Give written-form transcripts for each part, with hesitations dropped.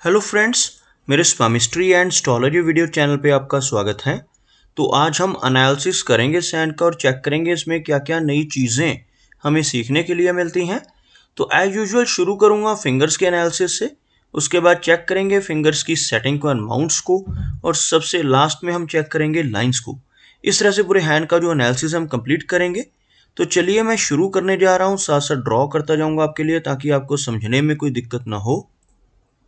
Hello friends, मेरे स्वामिस्ट्री and astrology video channel पे आपका स्वागत है। तो आज हम एनालिसिस करेंगे सैंड का और चेक करेंगे इसमें क्या क्या नई चीज़ें हमें सीखने के लिए मिलती हैं। तो एज यूजुअल शुरू करूँगा फिंगर्स के एनालिसिस से, उसके बाद चेक करेंगे फिंगर्स की सेटिंग को एंड माउंट्स को, और सबसे लास्ट में हम चेक करेंगे लाइंस को। इस तरह से पूरे हैंड का जो एनालिसिस हम कंप्लीट करेंगे। तो चलिए मैं शुरू करने जा रहा हूँ, साथ साथ ड्रॉ करता जाऊँगा आपके लिए ताकि आपको समझने में कोई दिक्कत ना हो।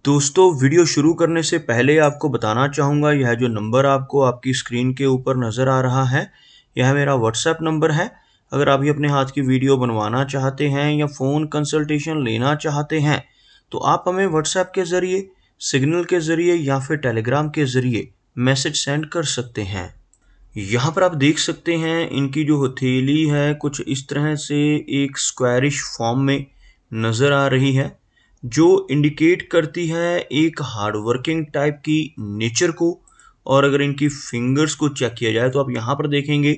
दोस्तों, वीडियो शुरू करने से पहले आपको बताना चाहूँगा, यह जो नंबर आपको आपकी स्क्रीन के ऊपर नज़र आ रहा है, यह मेरा व्हाट्सएप नंबर है। अगर आप भी अपने हाथ की वीडियो बनवाना चाहते हैं या फ़ोन कंसल्टेशन लेना चाहते हैं, तो आप हमें व्हाट्सएप के ज़रिए, सिग्नल के ज़रिए या फिर टेलीग्राम के ज़रिए मैसेज सेंड कर सकते हैं। यहाँ पर आप देख सकते हैं इनकी जो हथेली है कुछ इस तरह से एक स्क्वायरिश फॉर्म में नज़र आ रही है, जो इंडिकेट करती है एक हार्ड वर्किंग टाइप की नेचर को। और अगर इनकी फिंगर्स को चेक किया जाए तो आप यहाँ पर देखेंगे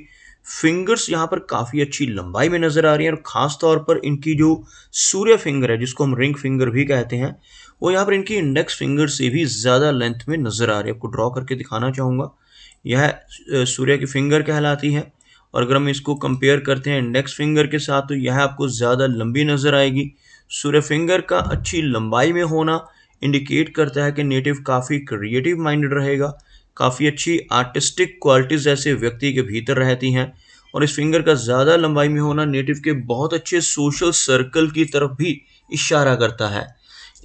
फिंगर्स यहाँ पर काफ़ी अच्छी लंबाई में नज़र आ रही है, और ख़ास तौर पर इनकी जो सूर्य फिंगर है जिसको हम रिंग फिंगर भी कहते हैं, वो यहाँ पर इनकी इंडेक्स फिंगर से भी ज़्यादा लेंथ में नज़र आ रही है। आपको ड्रॉ करके दिखाना चाहूँगा, यह सूर्य की फिंगर कहलाती है। और अगर हम इसको कंपेयर करते हैं इंडेक्स फिंगर के साथ तो यह आपको ज़्यादा लंबी नज़र आएगी। सूर्य फिंगर का अच्छी लंबाई में होना इंडिकेट करता है कि नेटिव काफ़ी क्रिएटिव माइंडेड रहेगा, काफ़ी अच्छी आर्टिस्टिक क्वालिटीज़ ऐसे व्यक्ति के भीतर रहती हैं। और इस फिंगर का ज़्यादा लंबाई में होना नेटिव के बहुत अच्छे सोशल सर्कल की तरफ भी इशारा करता है।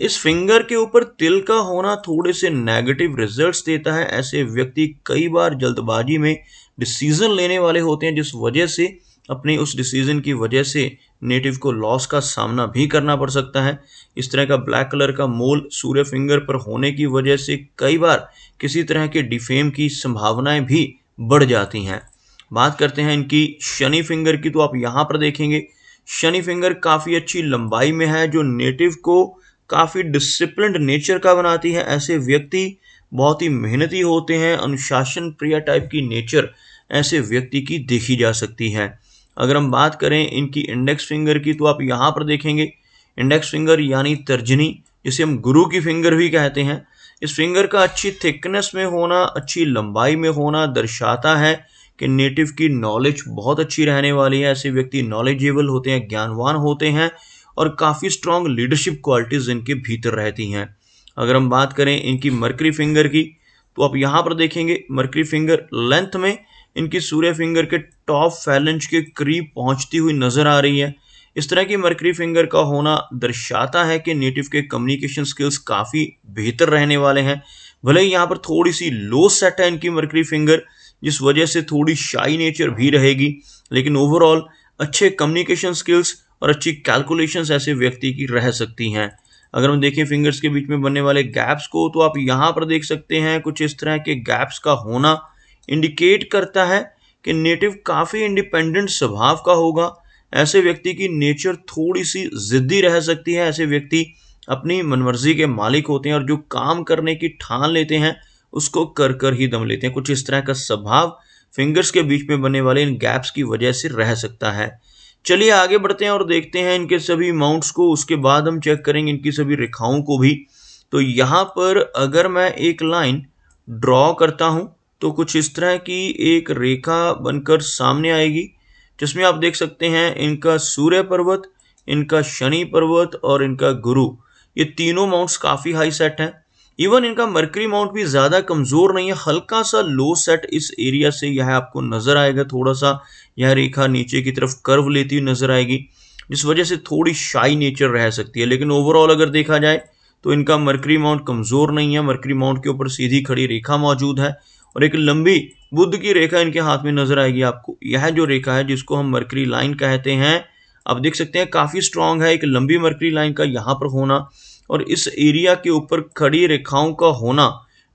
इस फिंगर के ऊपर तिल का होना थोड़े से नेगेटिव रिजल्ट्स देता है। ऐसे व्यक्ति कई बार जल्दबाजी में डिसीजन लेने वाले होते हैं, जिस वजह से अपने उस डिसीजन की वजह से नेटिव को लॉस का सामना भी करना पड़ सकता है। इस तरह का ब्लैक कलर का मोल सूर्य फिंगर पर होने की वजह से कई बार किसी तरह के डिफेम की संभावनाएं भी बढ़ जाती हैं। बात करते हैं इनकी शनि फिंगर की, तो आप यहाँ पर देखेंगे शनि फिंगर काफ़ी अच्छी लंबाई में है, जो नेटिव को काफ़ी डिसिप्लिन्ड नेचर का बनाती है। ऐसे व्यक्ति बहुत ही मेहनती होते हैं, अनुशासन प्रिय टाइप की नेचर ऐसे व्यक्ति की देखी जा सकती है। अगर हम बात करें इनकी इंडेक्स फिंगर की, तो आप यहाँ पर देखेंगे इंडेक्स फिंगर यानी तर्जनी, जिसे हम गुरु की फिंगर भी कहते हैं। इस फिंगर का अच्छी थिकनेस में होना, अच्छी लंबाई में होना दर्शाता है कि नेटिव की नॉलेज बहुत अच्छी रहने वाली है। ऐसे व्यक्ति नॉलेजेबल होते हैं, ज्ञानवान होते हैं, और काफ़ी स्ट्रॉन्ग लीडरशिप क्वालिटीज़ इनके भीतर रहती हैं। अगर हम बात करें इनकी मरकरी फिंगर की, तो आप यहाँ पर देखेंगे मरकरी फिंगर लेंथ में इनकी सूर्य फिंगर के टॉप फैलेंज के करीब पहुँचती हुई नज़र आ रही है। इस तरह की मरकरी फिंगर का होना दर्शाता है कि नेटिव के कम्युनिकेशन स्किल्स काफ़ी बेहतर रहने वाले हैं। भले ही यहाँ पर थोड़ी सी लो सेट है इनकी मरकरी फिंगर, जिस वजह से थोड़ी शाई नेचर भी रहेगी, लेकिन ओवरऑल अच्छे कम्युनिकेशन स्किल्स और अच्छी कैलकुलेशंस ऐसे व्यक्ति की रह सकती हैं। अगर हम देखें फिंगर्स के बीच में बनने वाले गैप्स को, तो आप यहाँ पर देख सकते हैं कुछ इस तरह के गैप्स का होना इंडिकेट करता है कि नेटिव काफ़ी इंडिपेंडेंट स्वभाव का होगा। ऐसे व्यक्ति की नेचर थोड़ी सी ज़िद्दी रह सकती है। ऐसे व्यक्ति अपनी मनमर्जी के मालिक होते हैं, और जो काम करने की ठान लेते हैं उसको कर कर ही दम लेते हैं। कुछ इस तरह का स्वभाव फिंगर्स के बीच में बनने वाले इन गैप्स की वजह से रह सकता है। चलिए आगे बढ़ते हैं और देखते हैं इनके सभी माउंट्स को, उसके बाद हम चेक करेंगे इनकी सभी रेखाओं को भी। तो यहाँ पर अगर मैं एक लाइन ड्रॉ करता हूँ तो कुछ इस तरह की एक रेखा बनकर सामने आएगी, जिसमें आप देख सकते हैं इनका सूर्य पर्वत, इनका शनि पर्वत और इनका गुरु, ये तीनों माउंट्स काफ़ी हाई सेट हैं। इवन इनका मरकरी माउंट भी ज़्यादा कमज़ोर नहीं है, हल्का सा लो सेट इस एरिया से यह आपको नज़र आएगा। थोड़ा सा यह रेखा नीचे की तरफ कर्व लेती हुई नज़र आएगी, जिस वजह से थोड़ी शाई नेचर रह सकती है। लेकिन ओवरऑल अगर देखा जाए तो इनका मरकरी माउंट कमज़ोर नहीं है। मरकरी माउंट के ऊपर सीधी खड़ी रेखा मौजूद है, और एक लंबी बुध की रेखा इनके हाथ में नज़र आएगी आपको। यह जो रेखा है जिसको हम मरकरी लाइन कहते हैं, आप देख सकते हैं काफ़ी स्ट्रॉन्ग है। एक लंबी मरकरी लाइन का यहाँ पर होना और इस एरिया के ऊपर खड़ी रेखाओं का होना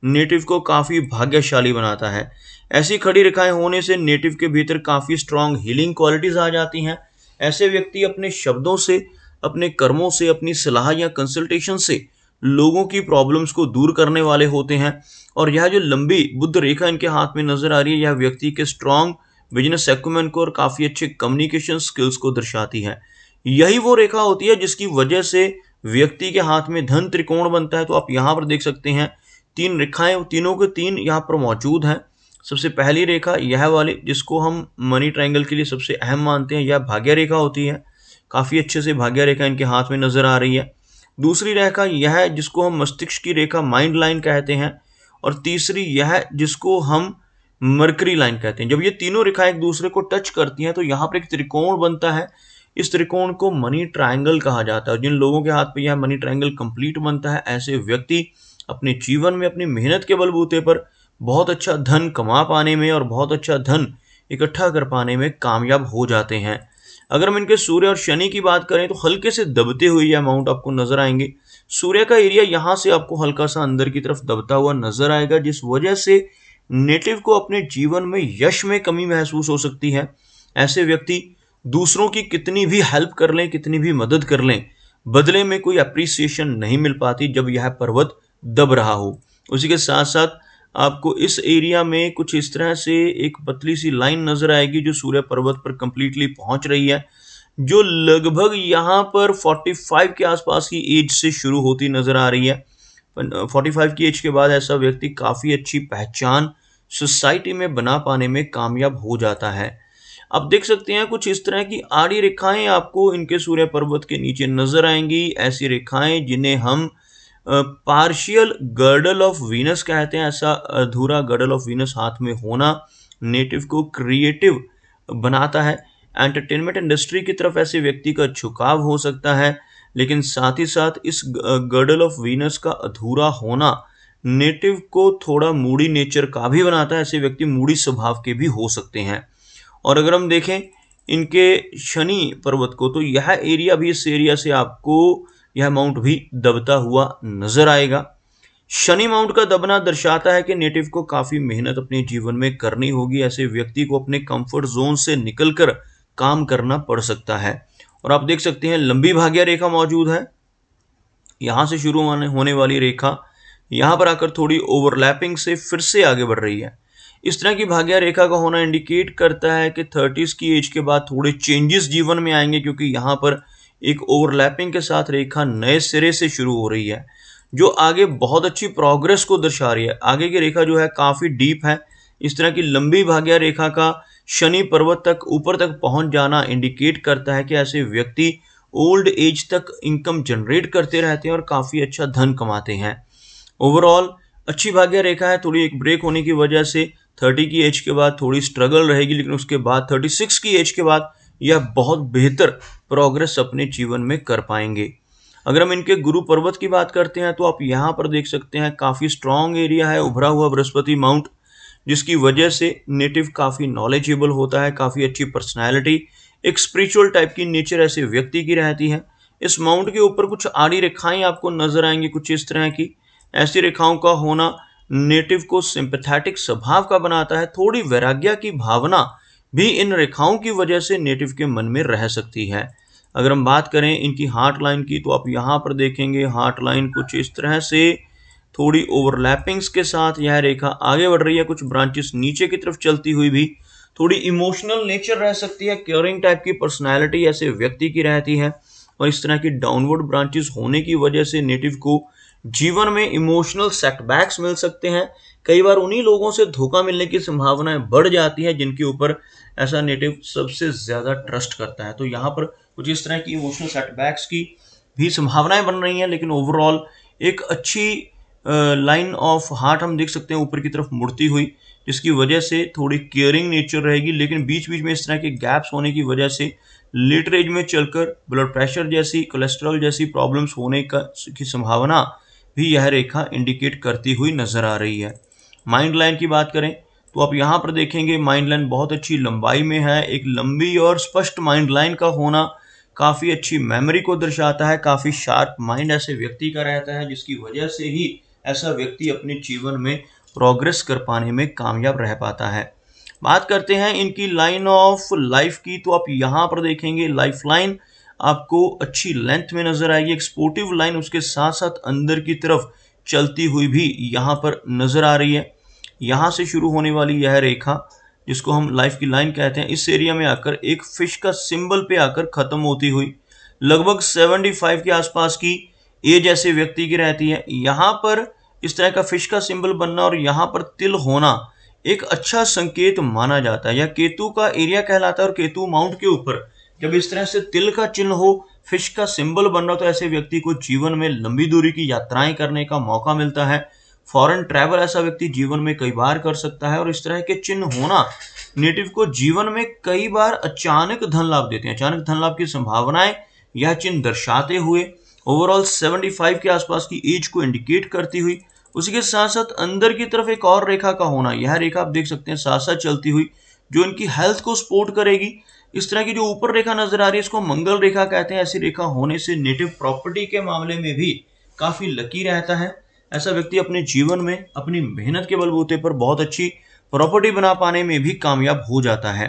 नेटिव को काफ़ी भाग्यशाली बनाता है। ऐसी खड़ी रेखाएं होने से नेटिव के भीतर काफ़ी स्ट्रॉन्ग हीलिंग क्वालिटीज़ आ जाती हैं। ऐसे व्यक्ति अपने शब्दों से, अपने कर्मों से, अपनी सलाह या कंसल्टेशन से लोगों की प्रॉब्लम्स को दूर करने वाले होते हैं। और यह जो लंबी बुध रेखा इनके हाथ में नज़र आ रही है, यह व्यक्ति के स्ट्रॉन्ग बिजनेस एक्यूमेंट को और काफ़ी अच्छे कम्युनिकेशन स्किल्स को दर्शाती है। यही वो रेखा होती है जिसकी वजह से व्यक्ति के हाथ में धन त्रिकोण बनता है। तो आप यहाँ पर देख सकते हैं 3 रेखाएं, तीनों के 3 यहाँ पर मौजूद हैं। सबसे पहली रेखा यह वाली, जिसको हम मनी ट्रायंगल के लिए सबसे अहम मानते हैं, यह भाग्य रेखा होती है। काफ़ी अच्छे से भाग्य रेखा इनके हाथ में नजर आ रही है। दूसरी रेखा यह है जिसको हम मस्तिष्क की रेखा माइंड लाइन कहते हैं, और तीसरी यह जिसको हम मरकरी लाइन कहते हैं। जब ये तीनों रेखाएं एक दूसरे को टच करती हैं तो यहाँ पर एक त्रिकोण बनता है। इस त्रिकोण को मनी ट्रायंगल कहा जाता है। जिन लोगों के हाथ पे यह मनी ट्रायंगल कंप्लीट बनता है, ऐसे व्यक्ति अपने जीवन में अपनी मेहनत के बलबूते पर बहुत अच्छा धन कमा पाने में और बहुत अच्छा धन इकट्ठा कर पाने में कामयाब हो जाते हैं। अगर हम इनके सूर्य और शनि की बात करें तो हल्के से दबते हुए ये अमाउंट आपको नजर आएंगे। सूर्य का एरिया यहाँ से आपको हल्का सा अंदर की तरफ दबता हुआ नजर आएगा, जिस वजह से नेटिव को अपने जीवन में यश में कमी महसूस हो सकती है। ऐसे व्यक्ति दूसरों की कितनी भी हेल्प कर लें, कितनी भी मदद कर लें, बदले में कोई अप्रिसिएशन नहीं मिल पाती जब यह पर्वत दब रहा हो। उसी के साथ साथ आपको इस एरिया में कुछ इस तरह से एक पतली सी लाइन नजर आएगी जो सूर्य पर्वत पर कंप्लीटली पहुंच रही है, जो लगभग यहाँ पर 45 के आसपास की एज से शुरू होती नजर आ रही है। 45 की एज के बाद ऐसा व्यक्ति काफ़ी अच्छी पहचान सोसाइटी में बना पाने में कामयाब हो जाता है। आप देख सकते हैं कुछ इस तरह की आड़ी रेखाएं आपको इनके सूर्य पर्वत के नीचे नजर आएंगी। ऐसी रेखाएं जिन्हें हम पार्शियल गर्डल ऑफ वीनस कहते हैं। ऐसा अधूरा गर्डल ऑफ वीनस हाथ में होना नेटिव को क्रिएटिव बनाता है। एंटरटेनमेंट इंडस्ट्री की तरफ ऐसे व्यक्ति का झुकाव हो सकता है, लेकिन साथ ही साथ इस गर्डल ऑफ वीनस का अधूरा होना नेटिव को थोड़ा मूडी नेचर का भी बनाता है। ऐसे व्यक्ति मूडी स्वभाव के भी हो सकते हैं। और अगर हम देखें इनके शनि पर्वत को, तो यह एरिया भी, इस एरिया से आपको यह माउंट भी दबता हुआ नजर आएगा। शनि माउंट का दबना दर्शाता है कि नेटिव को काफ़ी मेहनत अपने जीवन में करनी होगी। ऐसे व्यक्ति को अपने कंफर्ट जोन से निकलकर काम करना पड़ सकता है। और आप देख सकते हैं लंबी भाग्य रेखा मौजूद है। यहाँ से शुरू होने वाली रेखा यहाँ पर आकर थोड़ी ओवरलैपिंग से फिर से आगे बढ़ रही है। इस तरह की भाग्य रेखा का होना इंडिकेट करता है कि 30s की एज के बाद थोड़े चेंजेस जीवन में आएंगे, क्योंकि यहाँ पर एक ओवरलैपिंग के साथ रेखा नए सिरे से शुरू हो रही है, जो आगे बहुत अच्छी प्रोग्रेस को दर्शा रही है। आगे की रेखा जो है काफ़ी डीप है। इस तरह की लंबी भाग्य रेखा का शनि पर्वत तक ऊपर तक पहुंच जाना इंडिकेट करता है कि ऐसे व्यक्ति ओल्ड एज तक इनकम जनरेट करते रहते हैं और काफ़ी अच्छा धन कमाते हैं। ओवरऑल अच्छी भाग्य रेखा है। थोड़ी एक ब्रेक होने की वजह से 30 की एज के बाद थोड़ी स्ट्रगल रहेगी, लेकिन उसके बाद 36 की एज के बाद यह बहुत बेहतर प्रोग्रेस अपने जीवन में कर पाएंगे। अगर हम इनके गुरु पर्वत की बात करते हैं तो आप यहाँ पर देख सकते हैं काफ़ी स्ट्रॉन्ग एरिया है, उभरा हुआ बृहस्पति माउंट, जिसकी वजह से नेटिव काफ़ी नॉलेजेबल होता है, काफ़ी अच्छी पर्सनैलिटी, एक स्पिरिचुअल टाइप की नेचर ऐसे व्यक्ति की रहती है। इस माउंट के ऊपर कुछ आड़ी रेखाएं आपको नजर आएंगी कुछ इस तरह की। ऐसी रेखाओं का होना नेटिव को सिंपैथेटिक स्वभाव का बनाता है। थोड़ी वैराग्य की भावना भी इन रेखाओं की वजह से नेटिव के मन में रह सकती है। अगर हम बात करें इनकी हार्ट लाइन की, तो आप यहाँ पर देखेंगे हार्ट लाइन कुछ इस तरह से थोड़ी ओवरलैपिंग्स के साथ यह रेखा आगे बढ़ रही है। कुछ ब्रांचेस नीचे की तरफ चलती हुई भी थोड़ी इमोशनल नेचर रह सकती है, केयरिंग टाइप की पर्सनैलिटी ऐसे व्यक्ति की रहती है। और इस तरह की डाउनवर्ड ब्रांचेस होने की वजह से नेटिव को जीवन में इमोशनल सेटबैक्स मिल सकते हैं। कई बार उन्हीं लोगों से धोखा मिलने की संभावनाएं बढ़ जाती है जिनके ऊपर ऐसा नेटिव सबसे ज़्यादा ट्रस्ट करता है। तो यहाँ पर कुछ इस तरह की इमोशनल सेटबैक्स की भी संभावनाएं बन रही हैं, लेकिन ओवरऑल एक अच्छी लाइन ऑफ हार्ट हम देख सकते हैं ऊपर की तरफ मुड़ती हुई, जिसकी वजह से थोड़ी केयरिंग नेचर रहेगी। लेकिन बीच बीच में इस तरह के गैप्स होने की वजह से लेटर एज में चलकर ब्लड प्रेशर जैसी, कोलेस्ट्रॉल जैसी प्रॉब्लम्स होने की संभावना भी यह रेखा इंडिकेट करती हुई नजर आ रही है। माइंड लाइन की बात करें तो आप यहाँ पर देखेंगे माइंड लाइन बहुत अच्छी लंबाई में है। एक लंबी और स्पष्ट माइंड लाइन का होना काफ़ी अच्छी मेमोरी को दर्शाता है। काफ़ी शार्प माइंड ऐसे व्यक्ति का रहता है, जिसकी वजह से ही ऐसा व्यक्ति अपने जीवन में प्रोग्रेस कर पाने में कामयाब रह पाता है। बात करते हैं इनकी लाइन ऑफ लाइफ की, तो आप यहाँ पर देखेंगे लाइफ लाइन आपको अच्छी लेंथ में नजर आएगी। एक स्पोर्टिव लाइन उसके साथ साथ अंदर की तरफ चलती हुई भी यहाँ पर नजर आ रही है। यहाँ से शुरू होने वाली यह रेखा जिसको हम लाइफ की लाइन कहते हैं, इस एरिया में आकर एक फिश का सिंबल पे आकर खत्म होती हुई लगभग 75 के आसपास की एज ऐसे व्यक्ति की रहती है। यहाँ पर इस तरह का फिश का सिंबल बनना और यहाँ पर तिल होना एक अच्छा संकेत माना जाता है। यह केतु का एरिया कहलाता है और केतु माउंट के ऊपर जब इस तरह से तिल का चिन्ह हो, फिश का सिंबल बन रहा हो, तो ऐसे व्यक्ति को जीवन में लंबी दूरी की यात्राएं करने का मौका मिलता है। फॉरेन ट्रैवल ऐसा व्यक्ति जीवन में कई बार कर सकता है और इस तरह के चिन्ह होना नेटिव को जीवन में कई बार अचानक धन लाभ देते हैं। अचानक धन लाभ की संभावनाएं यह चिन्ह दर्शाते हुए ओवरऑल 75 के आसपास की एज को इंडिकेट करती हुई, उसी के साथ साथ अंदर की तरफ एक और रेखा का होना, यह रेखा आप देख सकते हैं साथ साथ चलती हुई, जो इनकी हेल्थ को सपोर्ट करेगी। इस तरह की जो ऊपर रेखा नजर आ रही है इसको मंगल रेखा कहते हैं। ऐसी रेखा होने से नेटिव प्रॉपर्टी के मामले में भी काफी लकी रहता है। ऐसा व्यक्ति अपने जीवन में अपनी मेहनत के बलबूते पर बहुत अच्छी प्रॉपर्टी बना पाने में भी कामयाब हो जाता है।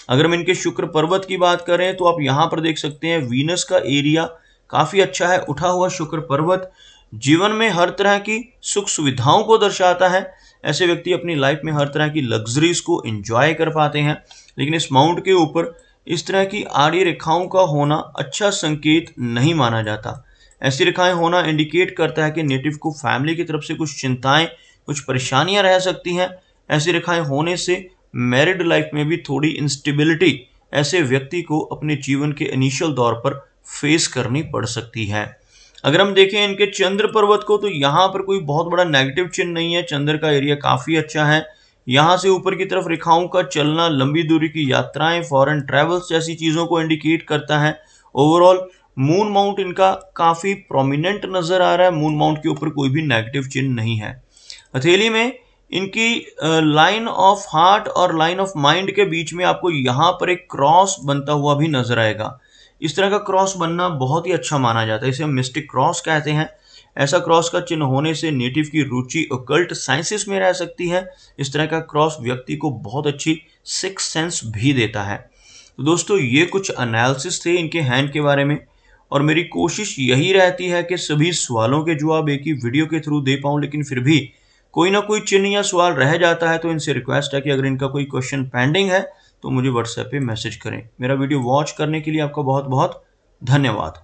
अगर हम इनके शुक्र पर्वत की बात करें तो आप यहाँ पर देख सकते हैं वीनस का एरिया काफी अच्छा है। उठा हुआ शुक्र पर्वत जीवन में हर तरह की सुख सुविधाओं को दर्शाता है। ऐसे व्यक्ति अपनी लाइफ में हर तरह की लग्जरीज को एंजॉय कर पाते हैं, लेकिन इस माउंट के ऊपर इस तरह की आड़ी रेखाओं का होना अच्छा संकेत नहीं माना जाता। ऐसी रेखाएं होना इंडिकेट करता है कि नेटिव को फैमिली की तरफ से कुछ चिंताएं, कुछ परेशानियां रह सकती हैं। ऐसी रेखाएं होने से मैरिड लाइफ में भी थोड़ी इंस्टेबिलिटी ऐसे व्यक्ति को अपने जीवन के इनिशियल दौर पर फेस करनी पड़ सकती है। अगर हम देखें इनके चंद्र पर्वत को तो यहाँ पर कोई बहुत बड़ा नेगेटिव चिन्ह नहीं है। चंद्र का एरिया काफी अच्छा है। यहाँ से ऊपर की तरफ रेखाओं का चलना, लंबी दूरी की यात्राएं, फॉरेन ट्रैवल्स जैसी चीजों को इंडिकेट करता है। ओवरऑल मून माउंट इनका काफी प्रोमिनेंट नजर आ रहा है। मून माउंट के ऊपर कोई भी नेगेटिव चिन्ह नहीं है। हथेली में इनकी लाइन ऑफ हार्ट और लाइन ऑफ माइंड के बीच में आपको यहाँ पर एक क्रॉस बनता हुआ भी नजर आएगा। इस तरह का क्रॉस बनना बहुत ही अच्छा माना जाता है। इसे हम मिस्टिक क्रॉस कहते हैं। ऐसा क्रॉस का चिन्ह होने से नेटिव की रुचि ओकल्ट साइंसेस में रह सकती है। इस तरह का क्रॉस व्यक्ति को बहुत अच्छी सिक्स सेंस भी देता है। तो दोस्तों ये कुछ एनालिसिस थे इनके हैंड के बारे में, और मेरी कोशिश यही रहती है कि सभी सवालों के जवाब एक ही वीडियो के थ्रू दे पाऊँ, लेकिन फिर भी कोई ना कोई चिन्ह या सवाल रह जाता है। तो इनसे रिक्वेस्ट है कि अगर इनका कोई क्वेश्चन पेंडिंग है तो मुझे व्हाट्सएप पे मैसेज करें। मेरा वीडियो वॉच करने के लिए आपका बहुत बहुत धन्यवाद।